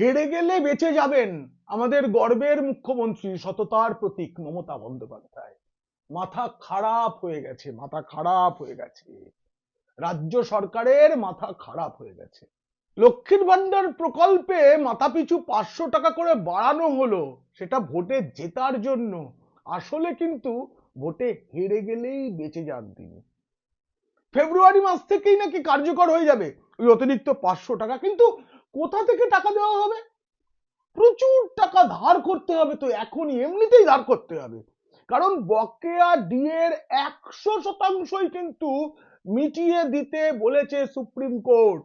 হেরে গেলে বেঁচে যাবেন আমাদের গর্বের মুখ্যমন্ত্রী, সততার প্রতীক মমতা বন্দ্যোপাধ্যায়। মাথা খারাপ হয়ে গেছে, মাথা খারাপ হয়ে গেছে, রাজ্য সরকারের মাথা খারাপ হয়ে গেছে। লক্ষ্মীর ভান্ডার প্রকল্পে মাথাপিছু 500 টাকা করে বাড়ানো হলো, সেটা ভোটে জেতার জন্য। আসলে কিন্তু ভোটে হেরে গেলেই বেঁচে যান তিনি। ফেব্রুয়ারি মাস থেকেই নাকি কার্যকর হয়ে যাবে ওই অতিরিক্ত 500 টাকা। কিন্তু কোথা থেকে টাকা দেওয়া হবে? প্রচুর টাকা ধার করতে হবে, তো এখনই এমনিতেই ধার করতে হবে, কারণ বকেয়া ডিএর 100% কিন্তু মিটিয়ে দিতে বলেছে সুপ্রিম কোর্ট।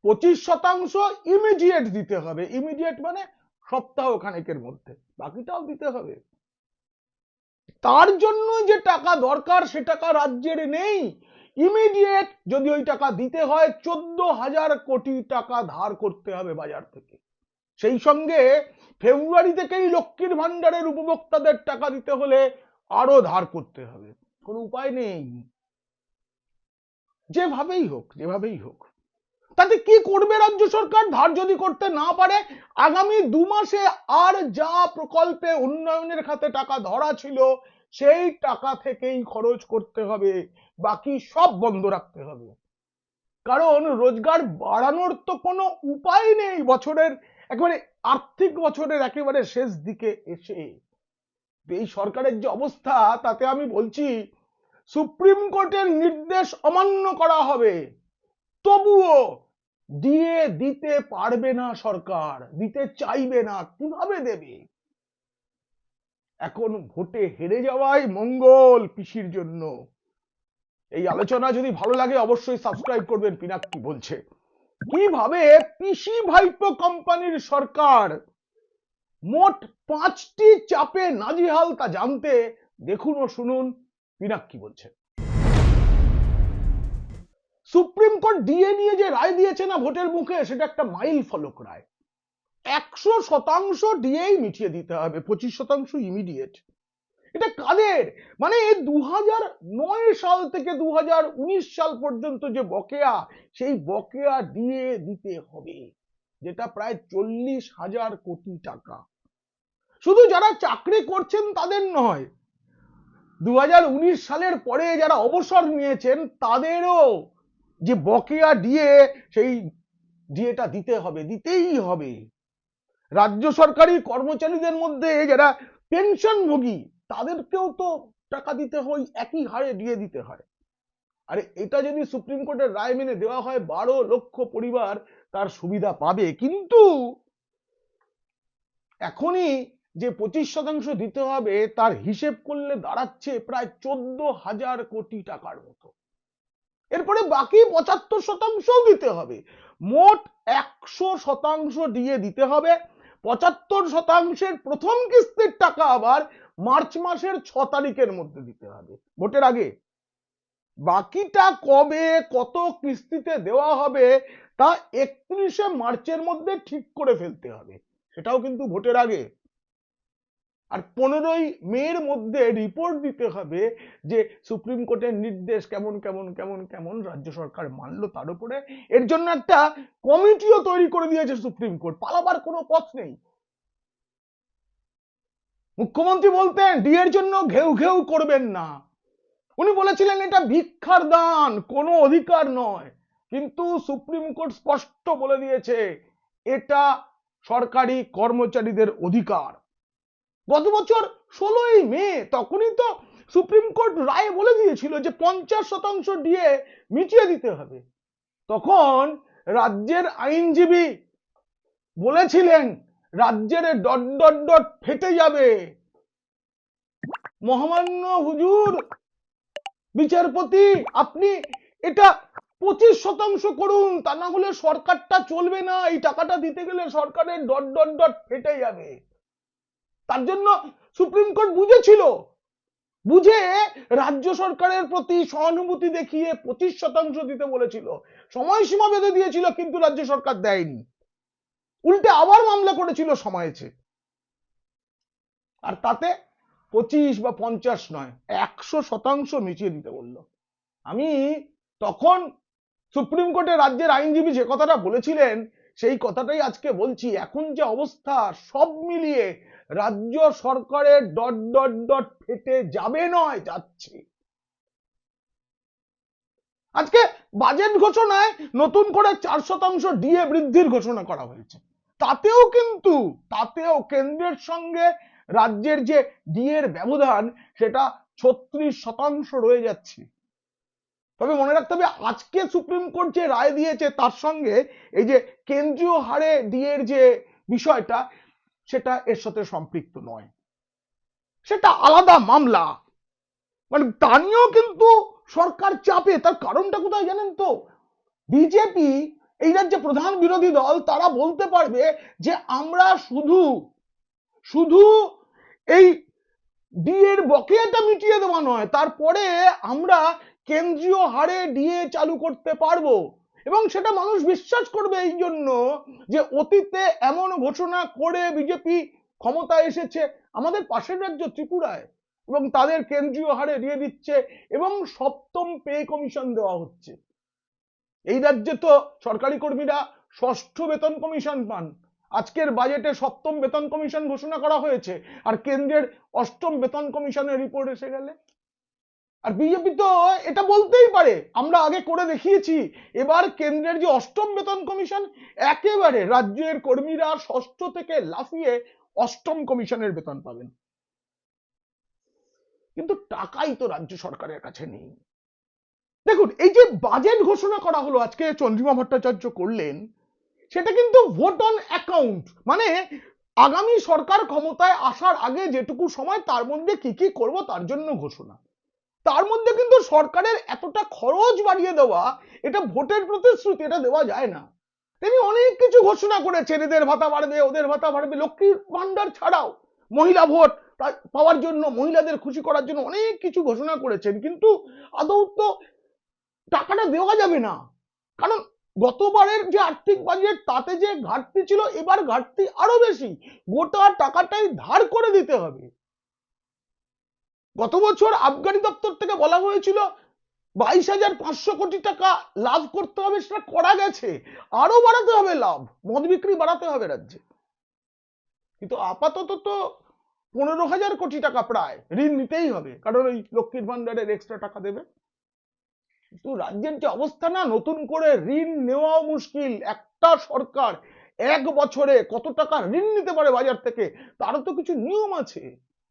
25% ইমিডিয়েট দিতে হবে। ইমিডিয়েট মানে সপ্তাহ খানেকের মধ্যে, বাকিটাও দিতে হবে। তার জন্য যে টাকা দরকার সে টাকা রাজ্যের নেই। ইমিডিয়েট যদি ওই টাকা দিতে হয় 14,000 কোটি টাকা ধার করতে হবে বাজার থেকে। সেই সঙ্গে ফেব্রুয়ারি থেকেই লক্ষ্মীর ভান্ডারের উপভোক্তাদের টাকা দিতে হলে আরো ধার করতে হবে। কোনো উপায় নেই, যেভাবেই হোক যেভাবেই হোক। তাতে কি করবে রাজ্য সরকার? ধার যদি করতে না পারে, আগামী 2 মাসে আর যা প্রকল্পে উন্নয়নের খাতে টাকা ধরা ছিল সেই টাকা থেকেই খরচ করতে হবে, বাকি সব বন্ধ রাখতে হবে। কারণ রোজগার বাড়ানোর তো কোনো উপায় নেই বছরের একেবারে আর্থিক বছরের একেবারে শেষ দিকে এসে। এই সরকারের যে অবস্থা, তাতে আমি বলছি সুপ্রিম কোর্টের নির্দেশ অমান্য করা হবে, তবুও দিয়ে দিতে পারবে না সরকার, দিতে চাইবে না। কিভাবে দেবে? এখন ভোটে হেরে যাওয়াই মঙ্গল পিসির জন্য। এই আলোচনা যদি ভালো লাগে অবশ্যই সাবস্ক্রাইব করবেন। পিনাকি বলছে কিভাবে পিসি ভাইপো কোম্পানির সরকার মোট 5টি চাপে নাজেহাল তা জানতে দেখুন ও শুনুন পিনাকি বলছে। সুপ্রিম কোর্ট ডিএ নিয়ে যে রায় দিয়েছে না ভোটের মুখে, সেটা একটা মাইল ফলক রায়। 100% ডিএই মিটিয়ে দিতে হবে, 25% ইমিডিয়েট। এটা কাদের? মানে 2009 সাল থেকে 2019 সাল পর্যন্ত যে বকেয়া, সেই বকেয়া দিয়ে দিতে হবে, যেটা প্রায় 40,000 কোটি টাকা। শুধু যারা চাকরি করছেন তাদের নয়, 2019 সালের পরে যারা অবসর নিয়েছেন তাদেরও যে বকেয়া ডিএ, সেই ডিএটা দিতে হবে, দিতেই হবে। রাজ্য সরকারি কর্মচারীদের মধ্যে যারা পেনশনভোগী তাদেরকেও তো টাকা দিতে হয়, একই হারে দিয়ে দিতে হয়। আরে এটা যদি সুপ্রিম কোর্টের রায় মেনে দেওয়া হয়, 12 লক্ষ পরিবার তার সুবিধা পাবে। কিন্তু এখনই যে 25% দিতে হবে তার হিসেব করলে দাঁড়াচ্ছে প্রায় 14,000 কোটি টাকার মতো। এরপরে বাকি 75% দিতে হবে। মোট 100% দিয়ে দিতে হবে। 75%-এর প্রথম কিস্তির টাকা আবার মার্চ মাসের 6 তারিখের মধ্যে দিতে হবে, ভোটের আগে। বাকিটা কবে কত কিস্তিতে দেওয়া হবে তা 31শে মার্চের মধ্যে ঠিক করে ফেলতে হবে, সেটাও কিন্তু ভোটের আগে। আর 15ই মের মধ্যে রিপোর্ট দিতে হবে যে সুপ্রিম কোর্টের নির্দেশ কেমন কেমন কেমন কেমন রাজ্য সরকার মানলো তার উপরে। এর জন্য একটা কমিটিও তৈরি করে দিয়েছে সুপ্রিম কোর্ট, পালাবার কোনো পথ নেই। মুখ্যমন্ত্রী বলতেন ডিএর জন্য ঘেউ ঘেউ করবেন না, উনি বলেছিলেন এটা ভিক্ষার দান, কোনো অধিকার নয়। কিন্তু সুপ্রিম কোর্ট স্পষ্ট বলে দিয়েছে এটা সরকারি কর্মচারীদের অধিকার। গত বছর 16ই মে তখনই তো সুপ্রিম কোর্ট রায়ে বলে দিয়েছিল যে 50% ডিএ মিটিয়ে দিতে হবে। তখন রাজ্যের আইনজীবী বলেছিলেন রাজ্যের ডট ডট ডট ফেটে যাবে। মহামান্য হুজুর বিচারপতি, আপনি এটা 25% করুন, তা না হলে সরকারটা চলবে না, এই টাকাটা দিতে গেলে সরকারের ডট ডট ডট ফেটে যাবে। তার জন্য সুপ্রিম কোর্ট বুঝেছিল, বুঝে রাজ্য সরকারের প্রতি সহানুভূতি দেখিয়ে 25% দিতে বলেছিল, সময়সীমা বেঁধে দিয়েছিল, কিন্তু রাজ্য সরকার দেয়নি, উল্টে আবার মামলা করেছিল সময়েছে। আর তাতে 25 বা 50 নয়, 100% মিটিয়ে দিতে বললো। আমি তখন সুপ্রিম কোর্টে রাজ্যের আইনজীবী যে কথাটা বলেছিলেন সেই কথাটাই আজকে বলছি। এখন যে অবস্থা, সব মিলিয়ে রাজ্য সরকারের ডট ডট ডট ফেটে যাবে নয়, যাচ্ছে। আজকে বাজেট ঘোষণায় নতুন করে 4% ডিএ বৃদ্ধির ঘোষণা করা হয়েছে। তাতেও কেন্দ্রের সঙ্গে রাজ্যের যে ডিএর ব্যবধান, সেটা 36% রয়ে যাচ্ছে। তবে মনে রাখতে হবে, আজকে সুপ্রিম কোর্ট যে রায় দিয়েছে তার সঙ্গে এই যে কেন্দ্রীয় হারে ডিএর যে বিষয়টা, সেটা এর সাথে সম্পৃক্ত নয়, সেটা আলাদা মামলা। মানে তা নিয়েও কিন্তু সরকার চাপে। তার কারণটা কোথায় জানেন তো? বিজেপি, এই রাজ্যে প্রধান বিরোধী দল, তারা বলতে পারবে যে আমরা শুধু এই ডিএর বকেয়াটা মিটিয়ে দেওয়া নয়, তারপরে আমরা কেন্দ্রীয় হারে ডিএ চালু করতে পারবো। এবং সেটা মানুষ বিশ্বাস করবে এই জন্য যে অতীতে এমন ঘোষণা করে বিজেপি ক্ষমতায় এসেছে আমাদের পাশের রাজ্য ত্রিপুরায়, এবং তাদের কেন্দ্রীয় হারে ডিএ দিচ্ছে এবং 7ম পে কমিশন দেওয়া হচ্ছে। এই রাজ্যে তো সরকারি কর্মীরা 6ষ্ঠ বেতন কমিশন পান। আজকের বাজেটে 7ম বেতন কমিশন ঘোষণা করা হয়েছে, আর কেন্দ্রের 8ম বেতন কমিশনের রিপোর্ট এসে গেলে। আর বিজেপি তো এটা বলতেই পারে আমরা আগে করে দেখিয়েছি। এবার কেন্দ্রের যে 8ম বেতন কমিশন, একেবারে রাজ্যের কর্মীরা 6ষ্ঠ থেকে লাফিয়ে 8ম কমিশনের বেতন পাবেন। কিন্তু টাকাই তো রাজ্য সরকারের কাছে নেই। দেখুন, এই যে বাজেট ঘোষণা করা হলো আজকে, চন্দ্রিমা ভট্টাচার্য করলেন, সেটা কিন্তু ভোট অন অ্যাকাউন্ট। মানে আগামী সরকার ক্ষমতায় আসার আগে যেটুকু সময়, তার মধ্যে কি কি করব তার জন্য ঘোষণা। তার মধ্যে কিন্তু সরকারের এতটা খরচ বাড়িয়ে দেওয়া, এটা ভোটের প্রতিশ্রুতি, এটা দেওয়া যায় না। তিনি অনেক কিছু ঘোষণা করেছেন, এদের ভাতা বাড়বে, ওদের ভাতা বাড়বে, লক্ষ্মীর ভান্ডার ছাড়াও মহিলা ভোট পাওয়ার জন্য, মহিলাদের খুশি করার জন্য অনেক কিছু ঘোষণা করেছেন। কিন্তু আদৌ তো টাকাটা দেওয়া যাবে না, কারণ গতবারের যে আর্থিক বাজেট, তাতে যে ঘাটতি ছিল, এবার ঘাটতি আরো বেশি। গোটা টাকাটাই ধার করে দিতে হবে। গত বছর আবগারি দপ্তর থেকে বলা হয়েছিল 22,500 কোটি টাকা লাভ করতে হবে, সেটা করা গেছে। আরো বাড়াতে হবে লাভ, মদ বিক্রি বাড়াতে হবে রাজ্যে। কিন্তু আপাতত তো 15,000 কোটি টাকা প্রায় ঋণ নিতেই হবে, কারণ ওই লক্ষ্মীর ভান্ডারের এক্সট্রা টাকা দেবে। কিন্তু রাজ্যের যে অবস্থা না, নতুন করে ঋণ নেওয়াও মুশকিল। একটা সরকার এক বছরে কত টাকা ঋণ নিতে পারে বাজার থেকে, তারও তো কিছু নিয়ম আছে।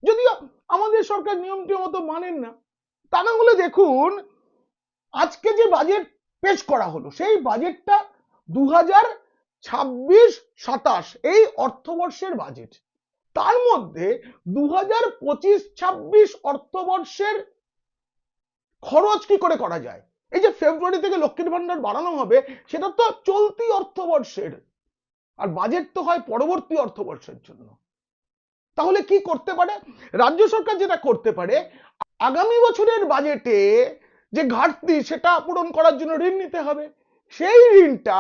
যদিও আমাদের সরকার নিয়মটি মতো মানেন না। তা না হলে দেখুন, আজকে যে বাজেট পেশ করা হলো, সেই বাজেটটা 2026-27 এই অর্থবর্ষের বাজেট। তার মধ্যে 2025-26 অর্থবর্ষের খরচ কি করে করা যায়। এই যে ফেব্রুয়ারি থেকে লক্ষ্মীর ভান্ডার বাড়ানো হবে, সেটা তো চলতি অর্থবর্ষের, আর বাজেট তো হয় পরবর্তী অর্থবর্ষের জন্য। তাহলে কি করতে পারে রাজ্য সরকার? যেটা করতে পারে, আগামী বছরের বাজেটে যে ঘাটতি, সেটা পূরণ করার জন্য ঋণ নিতে হবে। সেই ঋণটা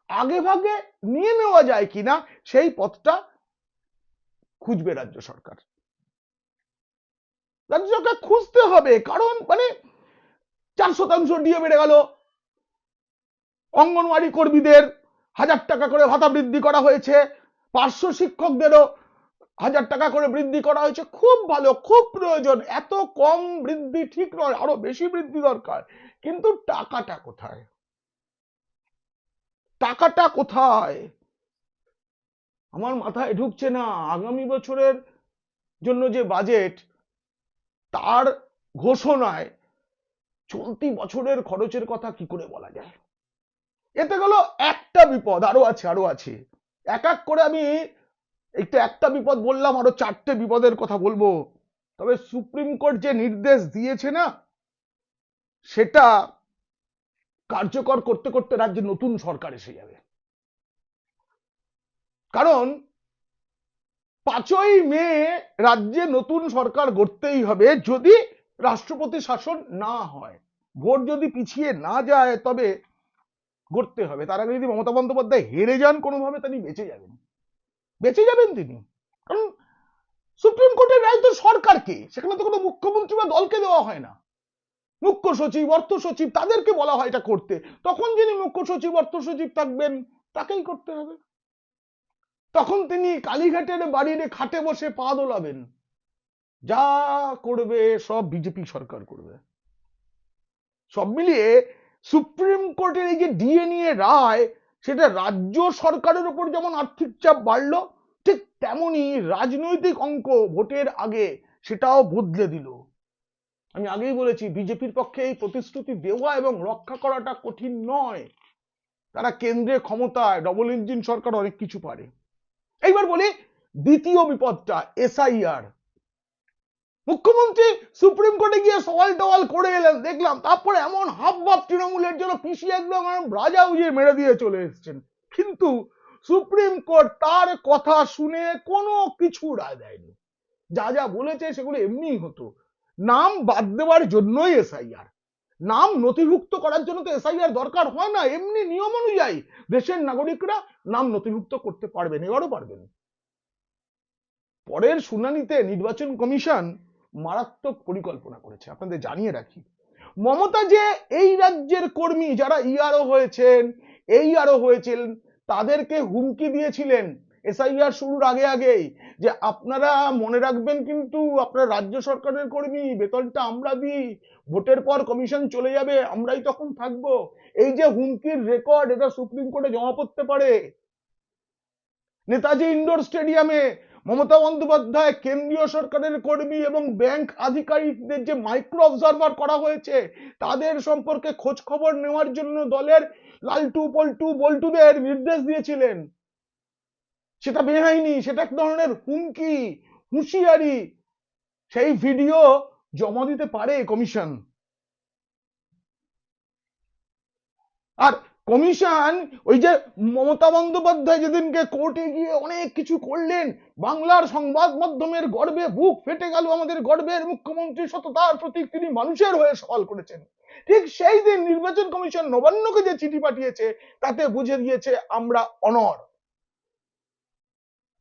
আগে ভাগে নিয়ে নেওয়া যায় কিনা, সেই পথটা খুঁজবে রাজ্য সরকার। রাজ্য সরকার খুঁজতে হবে, কারণ মানে 4% ডিএ বেড়ে গেল, অঙ্গনওয়াড়ি কর্মীদের 1000 টাকা করে ভাতা বৃদ্ধি করা হয়েছে, পার্শ্ব শিক্ষকদেরও 1000 টাকা করে বৃদ্ধি করা হয়েছে। খুব ভালো, খুব প্রয়োজন। এত কম বৃদ্ধি ঠিক নয়, আরো বেশি বৃদ্ধি দরকার। কিন্তু টাকাটা কোথায়? টাকাটা কোথায় আমার মাথায় ঢুকছে না। আগামী বছরের জন্য যে বাজেট, তার ঘোষণায় চলতি বছরের খরচের কথা কি করে বলা যায়? এতে গেল একটা বিপদ, আরো আছে। এক এক করে আমি একটা বিপদ বললাম, আরো 4টে বিপদের কথা বলবো। তবে সুপ্রিম কোর্ট যে নির্দেশ দিয়েছে না, সেটা কার্যকর করতে করতে রাজ্যে নতুন সরকার এসে যাবে। কারণ 5ই মে রাজ্যে নতুন সরকার গড়তেই হবে, যদি রাষ্ট্রপতি শাসন না হয়, ভোট যদি পিছিয়ে না যায়, তবে গড়তে হবে। তার আগে যদি মমতা বন্দ্যোপাধ্যায় হেরে যান কোনোভাবে, তিনি বেঁচে যাবেন তিনি। কারণ সুপ্রিম কোর্টের রায় তো সরকারকে, সেখানে তো কোনো মুখ্যমন্ত্রী বা দলকে দেওয়া হয় না। মুখ্য সচিব, অর্থ সচিব, তাদেরকে বলা হয় এটা করতে। তখন যিনি মুখ্য সচিব, অর্থ সচিব থাকবেন, তাকেই করতে হবে। তখন তিনি কালীঘাটের বাড়ির খাটে বসে পা দোলাবেন। যা করবে সব বিজেপি সরকার করবে। সব মিলিয়ে সুপ্রিম কোর্টের এই যে ডিএনএ রায়, সেটা রাজ্য সরকারের উপর যেমন আর্থিক চাপ বাড়লো, ঠিক তেমনি রাজনৈতিক অঙ্ক ভোটের আগে সেটাও বদলে দিল। আমি আগেই বলেছি, বিজেপির পক্ষে এই প্রতিশ্রুতি দেওয়া এবং রক্ষা করাটা কঠিন নয়। তারা কেন্দ্রে ক্ষমতায়, ডবল ইঞ্জিন সরকার, অনেক কিছু পারে। এইবার বলি দ্বিতীয় বিপদটা, এসআইআর। মুখ্যমন্ত্রী সুপ্রিম কোর্টে গিয়ে সওয়াল টওয়াল করে এলেন, দেখলাম। তারপরে এমন হাবভাব তৃণমূলের জন্য পিছিয়ে একদম রাজা উজিয়ে মেরে দিয়ে চলে এসেছেন। কিন্তু সুপ্রিম কোর্ট তার কথা শুনে কোনো কিছু রায় দেয়নি। যা যা বলেছে সেগুলো এমনিই হতো। নাম বাদ দেওয়ার জন্যই এসআইআর, নাম নথিভুক্ত করার জন্য তো এসআইআর দরকার হয় না। এমনি নিয়ম অনুযায়ী দেশের নাগরিকরা নাম নথিভুক্ত করতে পারবেন, এবারও পারবেন। পরের শুনানিতে নির্বাচন কমিশন মারাত্মক পরিকল্পনা করেছে। আপনাদের জানিয়ে রাখি, মমতা যে এই রাজ্যের কর্মী যারা ইআরও হয়েছেন, এইআরও হয়েছেন, তাদেরকে হুমকি দিয়েছিলেন এসআইআর শুরুর আগে আগেই, যে আপনারা মনে রাখবেন কিন্তু আপনারা রাজ্য সরকারের কর্মী, বেতনটা আমরা দিই, ভোটের পর কমিশন চলে যাবে, আমরাই তখন থাকবো। এই যে হুমকির রেকর্ড, এটা সুপ্রিম কোর্টে জমা পড়তে পারে। নেতাজি ইন্ডোর স্টেডিয়ামে মমতা বন্দ্যোপাধ্যায়, কেন্দ্রীয় সরকারের কর্মী এবং ব্যাংক আধিকারিকদের যে মাইক্রো অবজারভার করা হয়েছে, তাদের সম্পর্কে খোঁজ খবর নেওয়ার জন্য দলের লালটু পল্টু বল্টুদের নির্দেশ দিয়েছিলেন। সেটা বেআইনি, সেটা এক ধরনের হুমকি, হুঁশিয়ারি। সেই ভিডিও জমা দিতে পারে কমিশন। আর কমিশন ওই যে মমতা বন্দ্যোপাধ্যায় যেদিনকে কোর্টে গিয়ে অনেক কিছু করলেন, বাংলার সংবাদ মাধ্যমের গর্বে বুক ফেটে গেল, আমাদের গর্বের মুখ্যমন্ত্রী সততার প্রতীক, তিনি মানুষের হয়ে সওয়াল করেছেন, ঠিক সেই দিন নির্বাচন কমিশন নবান্নকে যে চিঠি পাঠিয়েছে তাতে বুঝে দিয়েছে আমরা অনড়।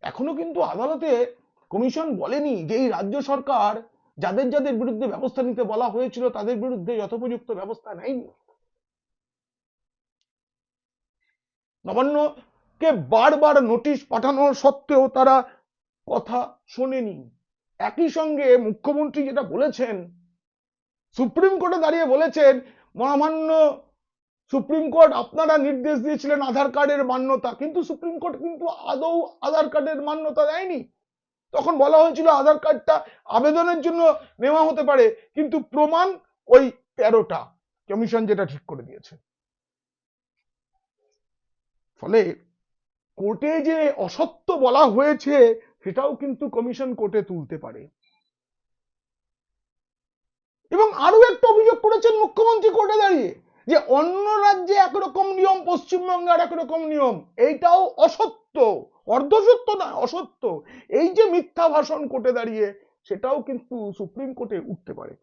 এখনো কিন্তু আদালতে কমিশন বলেনি যে এই রাজ্য সরকার যাদের যাদের বিরুদ্ধে ব্যবস্থা নিতে বলা হয়েছিল তাদের বিরুদ্ধে যথোপযুক্ত ব্যবস্থা নেয়নি। নবান্নকে বারবার নোটিশ পাঠানোর সত্ত্বেও তারা কথা শোনেনি। একই সঙ্গে মুখ্যমন্ত্রী যেটা বলেছেন, সুপ্রিম কোর্টে দাঁড়িয়ে বলেছেন, মহামান্য সুপ্রিম কোর্ট আপনারা নির্দেশ দিয়েছিলেন আধার কার্ডের মান্যতা, কিন্তু সুপ্রিম কোর্ট কিন্তু আদৌ আধার কার্ডের মান্যতা দেয়নি। তখন বলা হয়েছিল আধার কার্ডটা আবেদনের জন্য নেওয়া হতে পারে, কিন্তু প্রমাণ ওই 13টা কমিশন যেটা ঠিক করে দিয়েছে। ফলে কোর্টে যে অসত্য বলা হয়েছে সেটাও কিন্তু কমিশন কোর্টে তুলতে পারে। এবং আরো একটা অভিযোগ করেছেন মুখ্যমন্ত্রী কোর্টে দাঁড়িয়ে, যে অন্য রাজ্যে একরকম নিয়ম, পশ্চিমবঙ্গে আর একরকম নিয়ম। এইটাও অসত্য, অর্ধসত্য না, অসত্য। এই যে মিথ্যা ভাষণ কোর্টে দাঁড়িয়ে, সেটাও কিন্তু সুপ্রিম কোর্টে উঠতে পারে।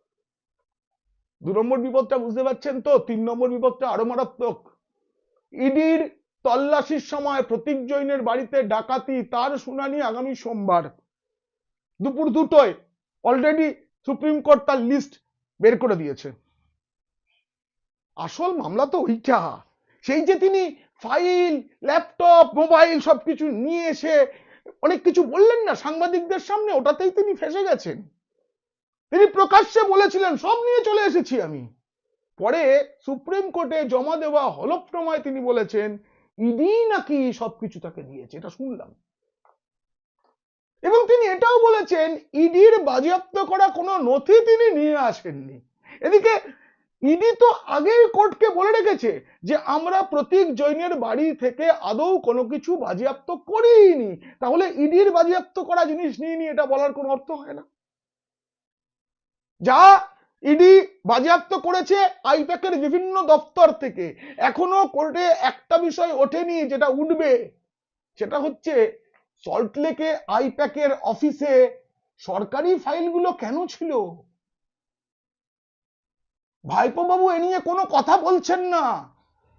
2 নম্বর বিপদটা বুঝতে পারছেন তো? 3 নম্বর বিপদটা আরো মারাত্মক। ইডির তল্লাশির সময় প্রতীক জৈনের বাড়িতে ডাকাতি, তার শুনানি আগামী সোমবার দুপুর 2টায়। অলরেডি সুপ্রিম কোর্ট তার লিস্ট বের করে দিয়েছে। আসল মামলা তো ওইটা, সেই যে তিনি ফাইল, ল্যাপটপ, মোবাইল সবকিছু নিয়ে এসে অনেক কিছু বললেন না সাংবাদিকদের সামনে, ওটাতেই তিনি ফেসে গেছেন। তিনি প্রকাশ্যে বলেছিলেন সব নিয়ে চলে এসেছি আমি। পরে সুপ্রিম কোর্টে জমা দেওয়া হলফনামায় তিনি বলেছেন ইডি নাকি সবকিছু তাকে দিয়েছে, এটা শুনলাম। এবং তিনি এটাও বলেছেন ইডির বাজেয়াপ্ত করা কোনো নথি তিনি নিয়ে আসেননি। এদিকে ইডি তো আগেই কোর্টকে বলে রেখেছে যে আমরা প্রতীক জৈনের বাড়ি থেকে আদৌ কোনো কিছু বাজেয়াপ্ত করিনি, তাহলে ইডির বাজেয়াপ্ত করা জিনিস নিয়ে এটা বলার কোনো অর্থ হয় না। যা ইডি বাজেয়াপ্ত করেছে আইপ্যাকের বিভিন্ন দপ্তর থেকে, এখনো কোর্টে একটা বিষয় ওঠেনি, যেটা উঠবে সেটা হচ্ছে সল্টলেকে আইপ্যাকের অফিসে সরকারি ফাইলগুলো কেন ছিল। ভাইপো বাবু এ নিয়ে কোনো কথা বলছেন না,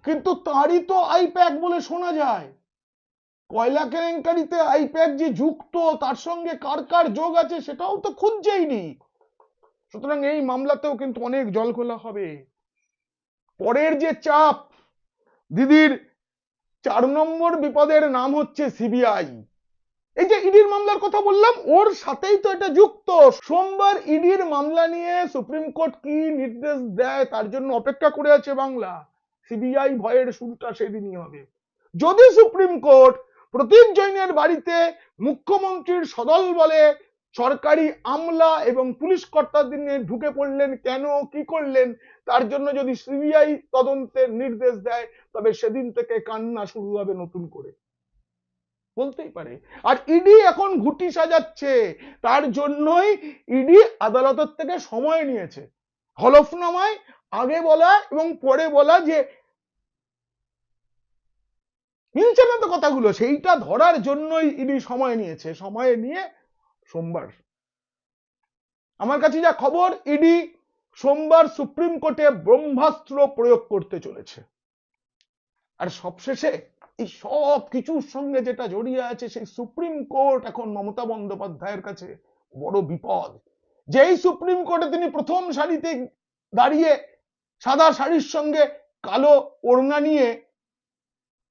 কিন্তু তারই তো আইপ্যাক বলে শোনা যায়। কয়লা কেলেঙ্কারিতে আইপ্যাক যে যুক্ত, তার সঙ্গে কার কার যোগ আছে সেটাও তো খুঁজছেইনি। সুতরাং এই মামলাতেও কিন্তু অনেক জলঘোলা হবে। পরের যে চাপ, দিদির 4 নম্বর বিপদের নাম হচ্ছে সিবিআই। এই যে ইডির মামলার কথা বললাম, ওর সাথেই তো এটা যুক্ত। সোমবার ইডির মামলা নিয়ে সুপ্রিম কোর্ট কি নির্দেশ দেয় তার জন্য অপেক্ষা করে আছে বাংলা। সিবিআই ভয়ের শুরুটা সেদিনই হবে। যদি সুপ্রিম কোর্ট প্রতীক জৈনের বাড়িতে মুখ্যমন্ত্রীর সদল বলে সরকারি আমলা এবং পুলিশ কর্তাদের নিয়ে ঢুকে পড়লেন, কেন কি করলেন তার জন্য যদি সিবিআই তদন্তের নির্দেশ দেয়, তবে সেদিন থেকে কান্না শুরু হবে নতুন করে, বলতেই পারে। আর ইডি এখন ঘুটি সাজাচ্ছে, তার জন্যই ইডি আদালতের থেকে সময় নিয়েছে হলফনামায় আগে বলা এবং পরে বলা যে মিলছে না তো কথাগুলো, সেইটা ধরার জন্যই ইডি সময় নিয়েছে। সময় নিয়ে সোমবার আমার কাছে যা খবর, ইডি সোমবার সুপ্রিম কোর্টে ব্রহ্মাস্ত্র প্রয়োগ করতে চলেছে। আর সবশেষে এই সব কিছুর সঙ্গে যেটা জড়িয়ে আছে, সেই সুপ্রিম কোর্ট এখন মমতা বন্দ্যোপাধ্যায়ের কাছে বড় বিপদ। যেই সুপ্রিম কোর্টে তিনি প্রথম সারিতে দাঁড়িয়ে সাদা শাড়ির সঙ্গে কালো ওড়না নিয়ে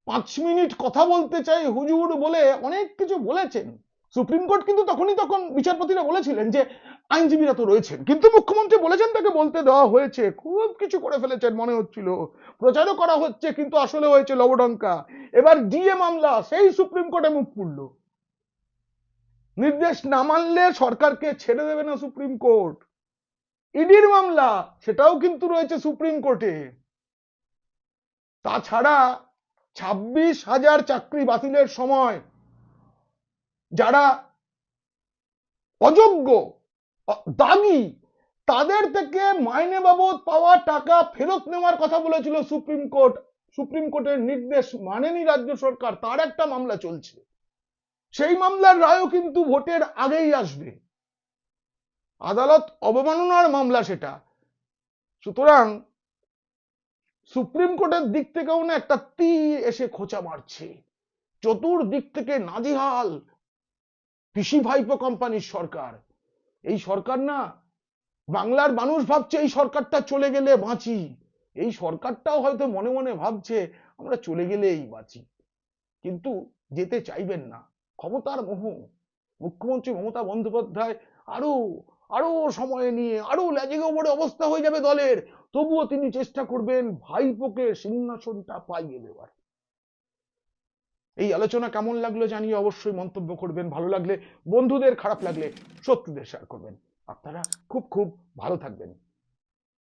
5 মিনিট কথা বলতে চাই হুজুর বলে অনেক কিছু বলেছেন। সুপ্রিম কোর্ট কিন্তু তখন বিচারপতিরা বলেছিলেন যে আইনজীবীরা তো রয়েছেন, কিন্তু মুখ্যমন্ত্রী বলেছেন তাকে বলতে দেওয়া হয়েছে, খুব কিছু করে ফেলেছেন মনে হচ্ছিল, প্রচারও করা হচ্ছে, কিন্তু আসলে হয়েছে লবডঙ্কা। এবার ডিএ মামলা, সেই সুপ্রিম কোর্টে মুখ পুরল। নির্দেশ না মানলে সরকারকে ছেড়ে দেবে না সুপ্রিম কোর্ট। ইডির মামলা, সেটাও কিন্তু রয়েছে সুপ্রিম কোর্টে। তাছাড়া 26,000 চাকরি বাতিলের সময় যারা অযোগ্য দাগি, তাদের থেকে মাইনে বাবদ পাওয়া টাকা ফেরত নেওয়ার কথা বলেছিল সুপ্রিম কোর্ট। সুপ্রিম কোর্টের নির্দেশ মানেনি রাজ্য সরকার, তার একটা মামলা চলছে। সেই মামলার রায়ও কিন্তু ভোটের আগেই আসবে। আদালত অবমাননার মামলা সেটা। সুতরাং সুপ্রিম কোর্টের দিক থেকেও না একটা তীর এসে খোঁচা মারছে। চতুর্দিক থেকে নাজেহাল পিসি ভাইপো কোম্পানির সরকার। এই সরকার না, বাংলার মানুষ ভাবছে এই সরকারটা চলে গেলে বাঁচি, এই সরকারটাও হয়তো মনে মনে ভাবছে আমরা চলে গেলেই বাঁচি, কিন্তু যেতে চাইবেন না, ক্ষমতার মোহ। মুখ্যমন্ত্রী মমতা বন্দ্যোপাধ্যায় আরো আরো সময় নিয়ে আরো লেজে গোবরে অবস্থা হয়ে যাবে দলের, তবুও তিনি চেষ্টা করবেন ভাইপোকে সিংহাসনটা পাইয়ে দেওয়ার। এই আলোচনা কেমন লাগলো জানিয়ে অবশ্যই মন্তব্য করবেন। ভালো লাগলে বন্ধুদের, খারাপ লাগলে শত্রুদের শেয়ার করবেন। আপনারা খুব খুব ভালো থাকবেন।